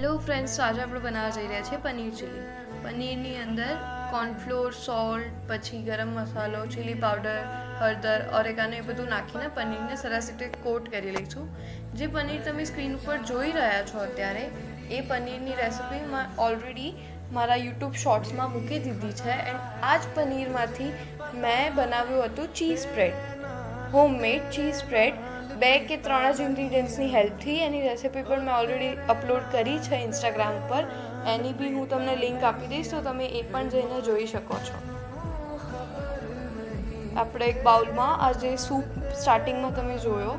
Hello friends, આજે આપણે બનાવવા જઈ રહ્યા છીએ પનીર ચીલી. પનીરની અંદર કોર્નફ્લોર, સોલ્ટ, પછી ગરમ મસાલો, ચીલી પાવડર, હળદર, ઓરેગાનો એ બધું નાખીને પનીરને સરસ રીતે કોટ કરી લઈશું. જે પનીર તમે સ્ક્રીન ઉપર જોઈ રહ્યા છો અત્યારે, એ પનીરની રેસિપી ઓલરેડી મારા યુટ્યુબ શોર્ટ્સમાં મૂકી દીધી છે. એન્ડ આ જ પનીરમાંથી મેં બનાવ્યું હતું cheese spread, homemade cheese spread. 2 કે 3 જ ઇન્ગ્રીડિયન્ટ્સની હેલ્પથી એની રેસિપી પણ મેં ઓલરેડી અપલોડ કરી છે ઇન્સ્ટાગ્રામ પર. એની બી હું તમને લિંક આપી દઈશ, તો તમે એ પણ જઈને જોઈ શકો છો. આપણે એક બાઉલમાં આ જે સૂપ સ્ટાર્ટિંગમાં તમે જોયો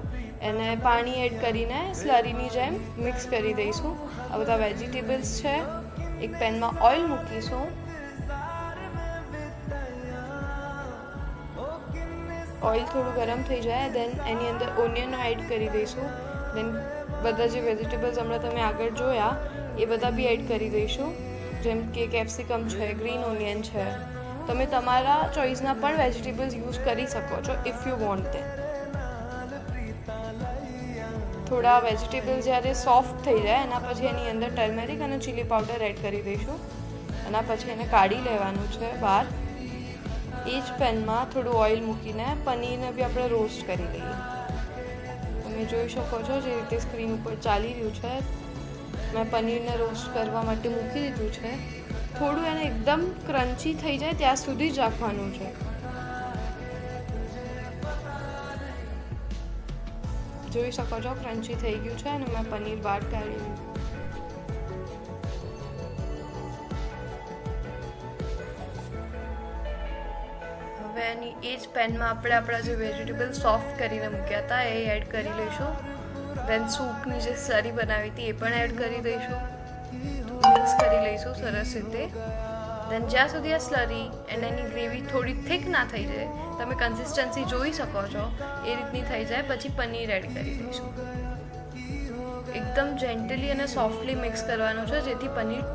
એને પાણી એડ કરીને સ્લરીની જેમ મિક્સ કરી દઈશું. આ બધા વેજીટેબલ્સ છે. એક પેનમાં ઓઇલ મૂકીશું. ઓઇલ થોડું ગરમ થઈ જાય દેન એની અંદર ઓનિયન એડ કરી દઈશું. દેન બધા જે વેજીટેબલ્સ હમણાં તમે આગળ જોયા એ બધા બી એડ કરી દઈશું, જેમ કે કેપ્સિકમ છે, ગ્રીન ઓનિયન છે. તમે તમારા ચોઇસના પણ વેજીટેબલ્સ યુઝ કરી શકો છો ઇફ યુ વોન્ટ ધેમ. થોડા વેજીટેબલ્સ જ્યારે સોફ્ટ થઈ જાય એના પછી એની અંદર ટર્મેરિક અને ચીલી પાવડર એડ કરી દઈશું. એના પછી એને કાઢી લેવાનું છે બહાર. એ જ પેનમાં થોડું ઓઇલ મૂકીને પનીરને બી આપણે રોસ્ટ કરી લઈએ. તમે જોઈ શકો છો જે રીતે સ્ક્રીન ઉપર ચાલી રહ્યું છે. મેં પનીરને રોસ્ટ કરવા માટે મૂકી દીધું છે. થોડું એને એકદમ ક્રન્ચી થઈ જાય ત્યાં સુધી જ રાખવાનું છે. જોઈ શકો છો ક્રન્ચી થઈ ગયું છે અને મેં પનીર બહાર કાઢ્યું. હવે એની એ જ પેનમાં આપણે આપણા જે વેજીટેબલ સોફ્ટ કરીને મૂક્યા હતા એ એડ કરી લઈશું. દેન સૂપની જે સ્લરી બનાવી હતી એ પણ એડ કરી દઈશું. મિક્સ કરી લઈશું સરસ રીતે. દેન જ્યાં સુધી આ સ્લરી અને એની ગ્રેવી થોડી થીક ના થઈ જાય, તમે કન્સિસ્ટન્સી જોઈ શકો છો એ રીતની થઈ જાય પછી પનીર એડ કરી દઈશું. એકદમ જેન્ટલી અને સોફ્ટલી મિક્સ કરવાનું છે જેથી પનીર